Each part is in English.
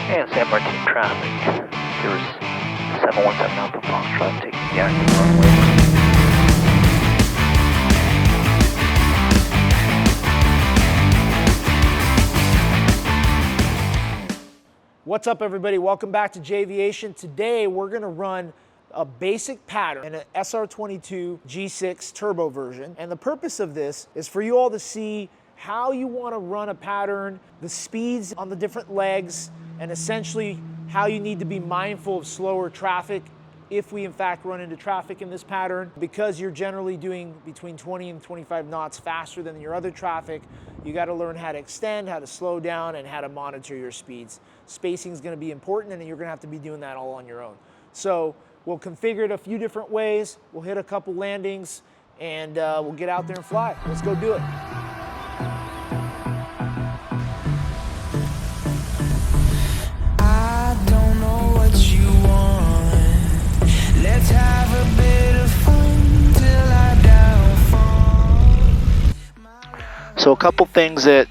And San Martin traffic, Cirrus 717 Alpha Foxtrot taking the active runway. What's up, everybody? Welcome back to Aviation. Today we're going to run a basic pattern in an SR22 G6 turbo version. And the purpose of this is for you all to see how you want to run a pattern, the speeds on the different legs, and essentially how you need to be mindful of slower traffic if we in fact run into traffic in this pattern. Because you're generally doing between 20 and 25 knots faster than your other traffic, you got to learn how to extend, how to slow down, and how to monitor your speeds. Spacing is going to be important, and you're going to have to be doing that all on your own. So we'll configure it a few different ways. We'll hit a couple landings, and we'll get out there and fly. Let's go do it. I don't know what you want. Let's have a bit of fun till I downfall. So a couple things that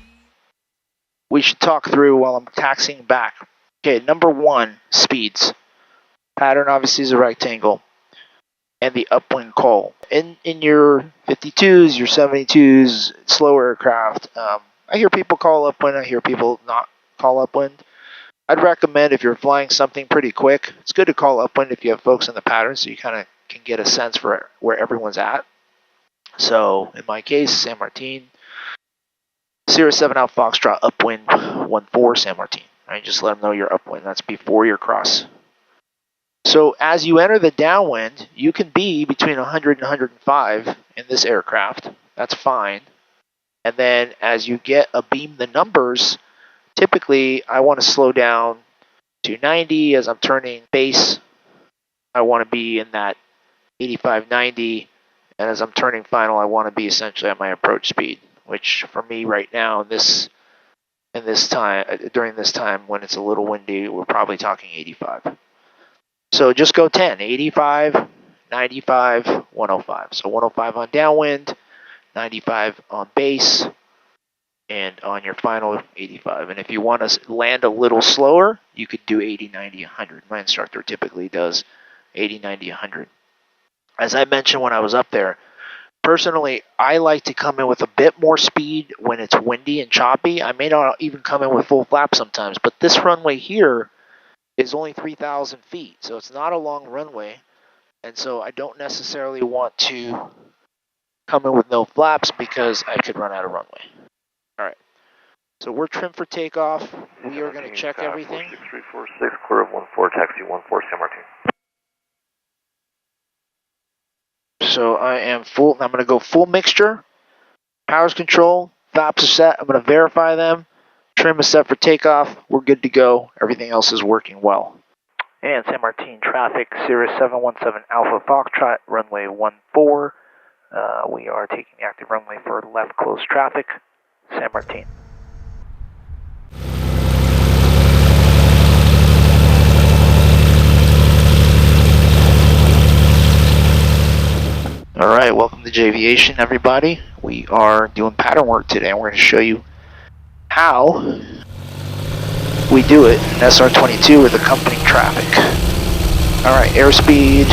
we should talk through while I'm taxiing back. Okay, number one, speeds. Pattern obviously is a rectangle, and the upwind call. In your 52s, your 72s, slower aircraft, I hear people call upwind, I hear people not call upwind. I'd recommend if you're flying something pretty quick, it's good to call upwind if you have folks in the pattern so you kind of can get a sense for where everyone's at. So in my case, San Martin, Cirrus 7 Alpha Foxtrot upwind 14 San Martin. Right, just let them know you're upwind. That's before your cross. So as you enter the downwind, you can be between 100 and 105 in this aircraft. That's fine. And then as you get a beam the numbers, typically I want to slow down to 90 as I'm turning base. I want to be in that 85, 90. And as I'm turning final, I want to be essentially at my approach speed, which for me right now during this time when it's a little windy, we're probably talking 85. So just go 10, 85, 95, 105. So 105 on downwind, 95 on base, and on your final 85. And if you want to land a little slower, you could do 80, 90, 100. My instructor typically does 80, 90, 100. As I mentioned when I was up there, personally, I like to come in with a bit more speed when it's windy and choppy. I may not even come in with full flap sometimes, but this runway here is only 3,000 feet, so it's not a long runway, and so I don't necessarily want to come in with no flaps because I could run out of runway. All right, so we're trimmed for takeoff. We are going to check everything. 46346, clear of 14, taxi 14 San Martin. So I am full. I'm going to go full mixture. Powers control. Flaps are set. I'm going to verify them. Trim is set for takeoff. We're good to go. Everything else is working well. And San Martin traffic, Cirrus 717 Alpha Foxtrot, runway 14. We are taking the active runway for left close traffic, San Martin. All right, welcome to Aviation, everybody. We are doing pattern work today, and we're going to show you how we do it in SR22 with accompanying traffic. All right, airspeed.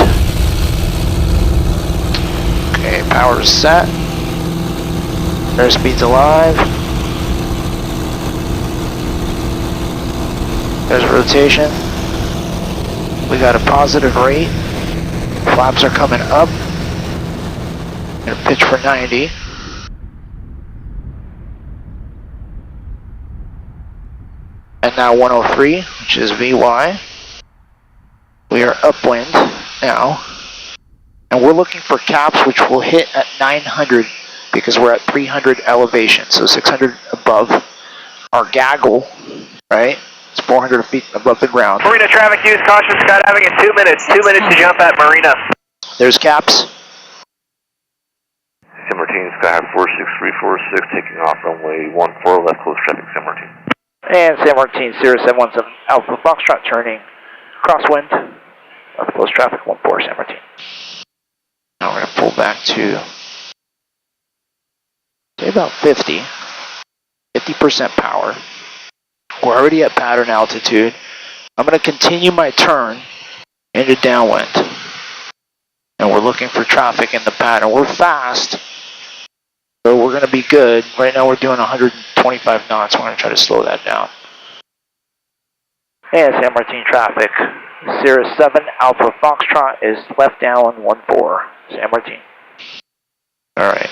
Okay, power is set. Airspeed's alive. There's rotation. We got a positive rate. Flaps are coming up. Gonna pitch for 90. And now 103, which is VY. We are upwind now. And we're looking for caps which will hit at 900 because we're at 300 elevation, so 600 above our gaggle, right? It's 400 feet above the ground. Marina traffic use caution skydiving in 2 minutes. 2 minutes to jump at Marina. There's caps. San Martin, sky 46346, taking off runway 14, left close traffic, San Martin. And San Martin, Cirrus 717 Alpha Foxtrot turning crosswind, left close traffic, 14 San Martin. Now we're going to pull back to, say about 50% power. We're already at pattern altitude. I'm going to continue my turn into downwind. And we're looking for traffic in the pattern. We're fast, so we're going to be good. Right now we're doing 125 knots. We're going to try to slow that down. And San Martin traffic. Cirrus 7 Alpha Foxtrot is left downwind 14, San Martin. Alright.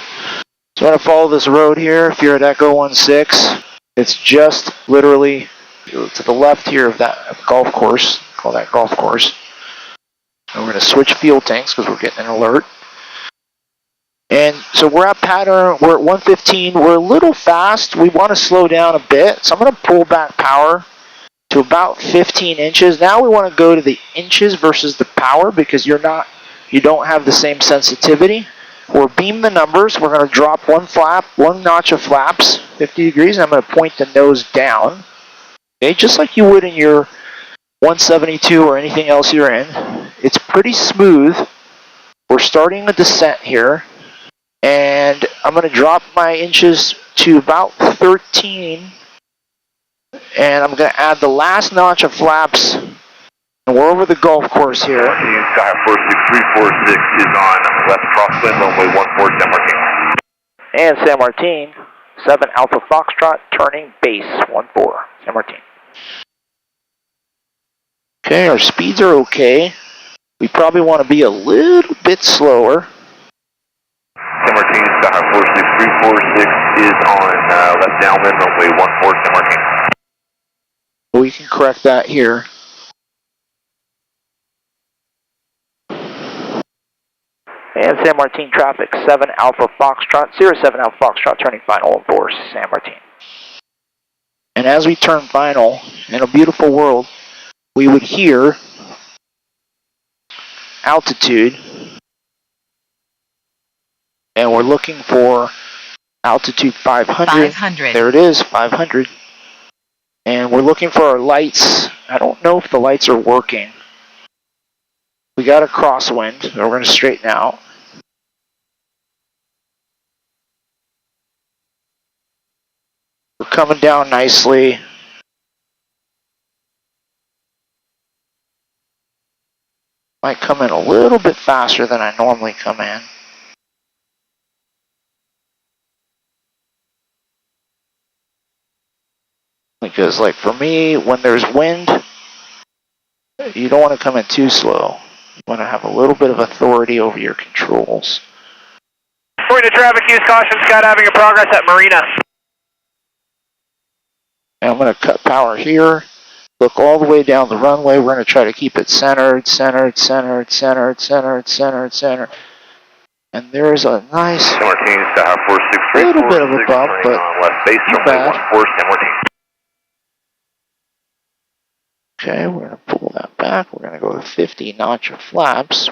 So I'm going to follow this road here. If you're at Echo 16, it's just literally to the left here of that golf course. Call that golf course. And we're going to switch fuel tanks because we're getting an alert. And so we're at pattern, we're at 115, we're a little fast, we want to slow down a bit, so I'm going to pull back power to about 15 inches. Now we want to go to the inches versus the power because you don't have the same sensitivity. We'll beam the numbers, we're going to drop one notch of flaps, 50 degrees, and I'm going to point the nose down. Okay, just like you would in your 172 or anything else you're in. It's pretty smooth. We're starting a descent here. And I'm going to drop my inches to about 13. And I'm going to add the last notch of flaps. And we're over the golf course here. Sky 46346 is on left crosswind, runway 14, San Martin. And San Martin, 7 Alpha Foxtrot, turning base 14, San Martin. Okay, our speeds are okay. We probably want to be a little bit slower. San Martin, Sky 46346 is on left downwind, runway 14, San Martin. We can correct that here. And San Martin traffic, 7 Alpha Foxtrot, Cirrus 7 Alpha Foxtrot, turning final for San Martin. And as we turn final, in a beautiful world, we would hear altitude. And we're looking for altitude 500. There it is, 500. And we're looking for our lights. I don't know if the lights are working. We got a crosswind, so we're going to straighten out. We're coming down nicely. Might come in a little bit faster than I normally come in. Because like for me, when there's wind, you don't want to come in too slow. You want to have a little bit of authority over your controls. Marina traffic, use caution, skydiving in progress at Marina. And I'm going to cut power here. Look all the way down the runway. We're going to try to keep it centered. And there's a nice San Martin, Sky 46346 little bit of a bump, but on left base, not runway bad. 14, San Martin. Okay, we're going to pull that back. We're going to go to 50 notch of flaps.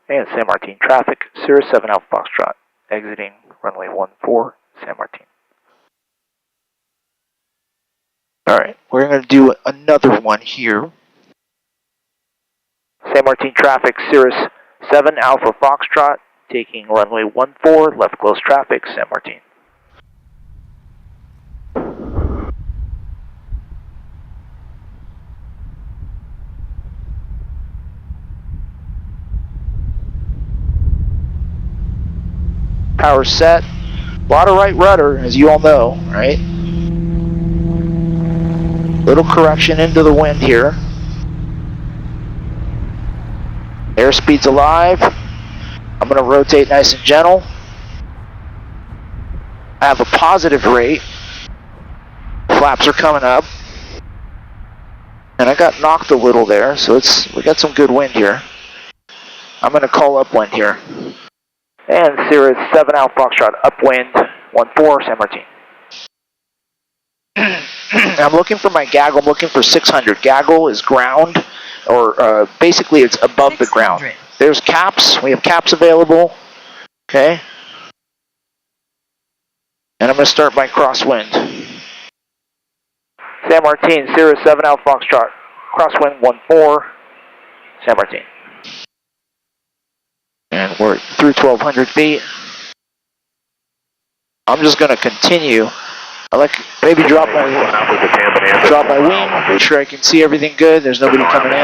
And San Martin traffic, Cirrus 7 Alpha Foxtrot, exiting runway 14, San Martin. Alright, we're going to do another one here. San Martin traffic, Cirrus 7 Alpha Foxtrot, taking runway 14, left close traffic, San Martin. Power set. A lot of right rudder, as you all know, right? Little correction into the wind here. Airspeed's alive. I'm going to rotate nice and gentle. I have a positive rate. Flaps are coming up. And I got knocked a little there, so we got some good wind here. I'm going to call upwind here. And Cirrus 7 Alpha Foxtrot, upwind 14, San Martin. I'm looking for my gaggle. I'm looking for 600. Gaggle is ground, or basically it's above the ground. There's caps. We have caps available. Okay. And I'm going to start my crosswind. San Martin, Cirrus 7 Alpha Foxtrot, crosswind 14, San Martin. And we're through 1,200 feet. I'm just going to continue I like maybe drop my wing, make sure I can see everything good. There's nobody coming in.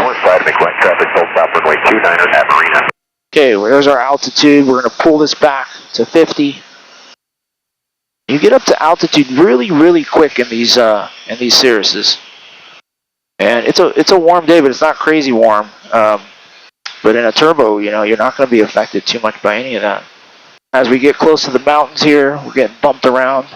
Okay, well, there's our altitude. We're going to pull this back to 50. You get up to altitude really, really quick in these Cirruses. And it's a warm day, but it's not crazy warm. But in a turbo, you know, you're not going to be affected too much by any of that. As we get close to the mountains here, we're getting bumped around.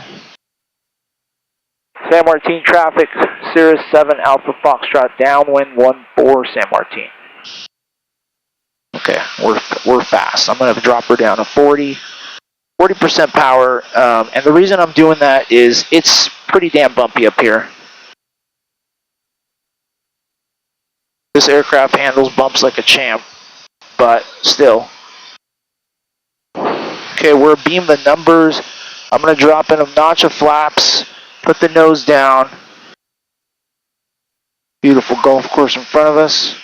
San Martin traffic, Cirrus 7 Alpha Foxtrot, downwind 14 San Martin. Okay, we're fast. I'm going to drop her down to 40% power. And the reason I'm doing that is it's pretty damn bumpy up here. This aircraft handles bumps like a champ, but still. Okay, we're beam the numbers. I'm going to drop in a notch of flaps, put the nose down. Beautiful golf course in front of us.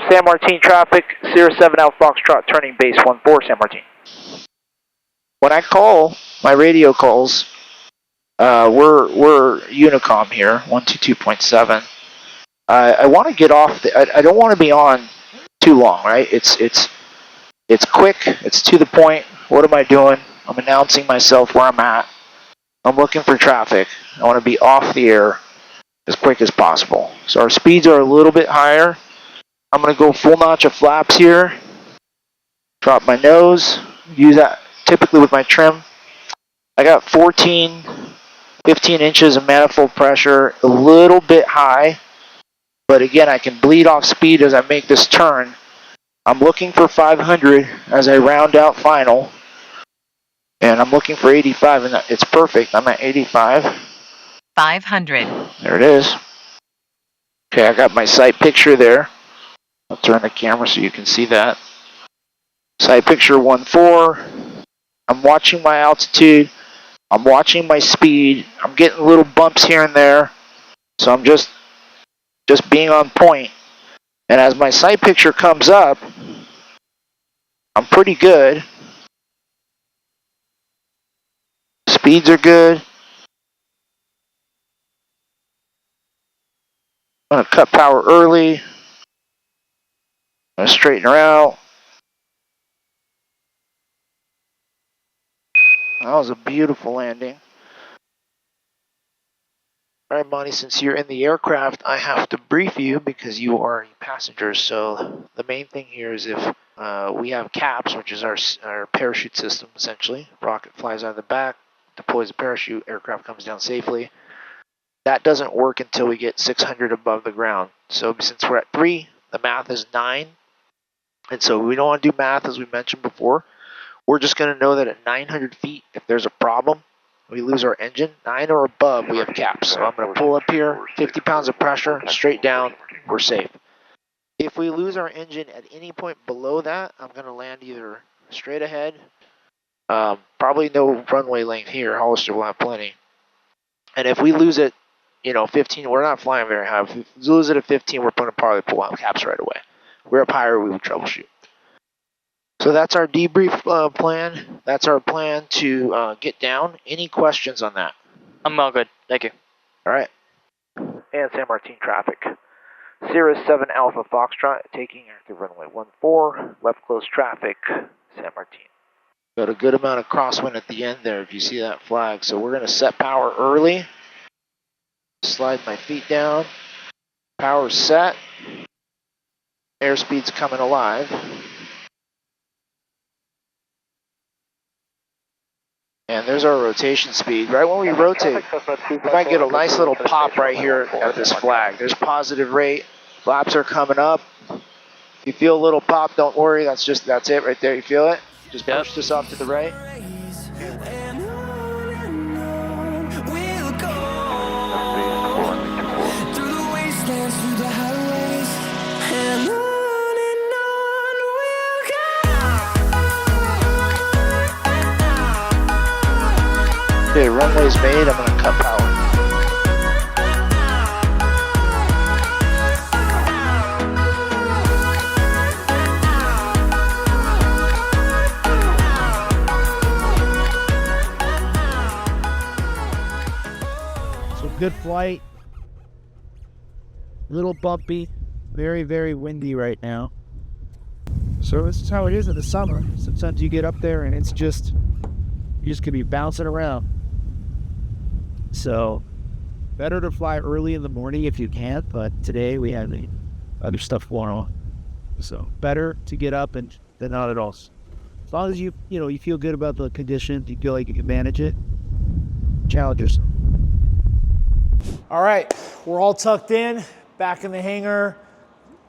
San Martin traffic, Cirrus 7 Alpha Foxtrot, turning base 14 San Martin. When I call, my radio calls, we're Unicom here, 122.7. I want to get off. I don't want to be on too long, right? It's quick. It's to the point. What am I doing? I'm announcing myself where I'm at. I'm looking for traffic. I want to be off the air as quick as possible. So our speeds are a little bit higher. I'm going to go full notch of flaps here. Drop my nose. Use that typically with my trim. I got 15 inches of manifold pressure, a little bit high. But again, I can bleed off speed as I make this turn. I'm looking for 500 as I round out final. And I'm looking for 85, and it's perfect. I'm at 85. 500. There it is. Okay, I got my sight picture there. I'll turn the camera so you can see that. Sight picture 14. I'm watching my altitude. I'm watching my speed. I'm getting little bumps here and there. So I'm just being on point. And as my sight picture comes up, I'm pretty good. Speeds are good. I'm going to cut power early. I'm going to straighten her out. That was a beautiful landing. All right, Monty, since you're in the aircraft, I have to brief you because you are a passenger. So the main thing here is if we have CAPS, which is our parachute system, essentially. Rocket flies out of the back, deploys a parachute, aircraft comes down safely. That doesn't work until we get 600 above the ground. So since we're at 3, the math is 9. And so we don't want to do math, as we mentioned before. We're just going to know that at 900 feet, if there's a problem, we lose our engine, 9 or above, we have CAPS. So I'm going to pull up here, 50 pounds of pressure, straight down, we're safe. If we lose our engine at any point below that, I'm going to land either straight ahead, probably no runway length here, Hollister will have plenty. And if we lose it, 15, we're not flying very high. If we lose it at 15, we're going to probably pull out CAPS right away. If we're up higher, we will troubleshoot. So that's our debrief plan. That's our plan to get down. Any questions on that? I'm all good. Thank you. All right. And San Martin traffic. Cirrus 7 Alpha Foxtrot taking active runway 14, left close traffic, San Martin. Got a good amount of crosswind at the end there if you see that flag. So we're going to set power early. Slide my feet down. Power's set. Airspeed's coming alive. And there's our rotation speed. Right when we rotate, we might get a nice little pop right here at this flag. There's positive rate. Flaps are coming up. If you feel a little pop, don't worry. That's it right there. You feel it? Just push this off to the right. Okay, runway's made. I'm going to cut power. Good flight. Little bumpy. Very, very windy right now. So this is how it is in the summer. Sometimes you get up there and it's just, you just could be bouncing around. So better to fly early in the morning if you can, but today we have the other stuff going on. So better to get up than not at all. As long as you feel good about the conditions, you feel like you can manage it, challenge yourself. All right, we're all tucked in, back in the hangar.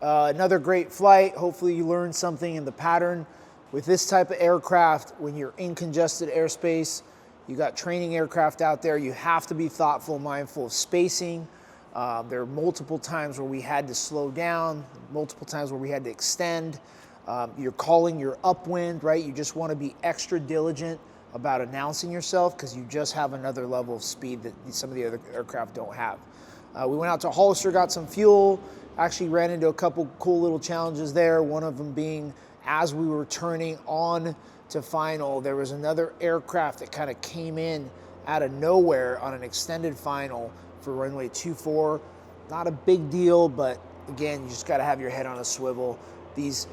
Another great flight. Hopefully you learned something in the pattern. With this type of aircraft, when you're in congested airspace, you got training aircraft out there, you have to be thoughtful, mindful of spacing. There are multiple times where we had to slow down, multiple times where we had to extend. You're calling your upwind, right? You just want to be extra diligent about announcing yourself because you just have another level of speed that some of the other aircraft don't have. We went out to Hollister, got some fuel, actually ran into a couple cool little challenges there. One of them being as we were turning on to final, there was another aircraft that kind of came in out of nowhere on an extended final for runway 24. Not a big deal, but again, you just got to have your head on a swivel. These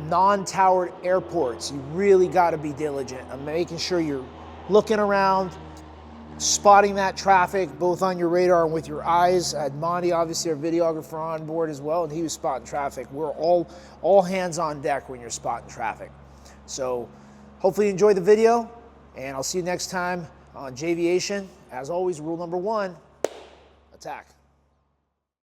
non-towered airports, you really got to be diligent of making sure you're looking around, spotting that traffic both on your radar and with your eyes. I had Monty, obviously our videographer, on board as well, and he was spotting traffic. We're all hands on deck when you're spotting traffic. So hopefully you enjoyed the video, and I'll see you next time on Aviation. As always, rule number 1, attack.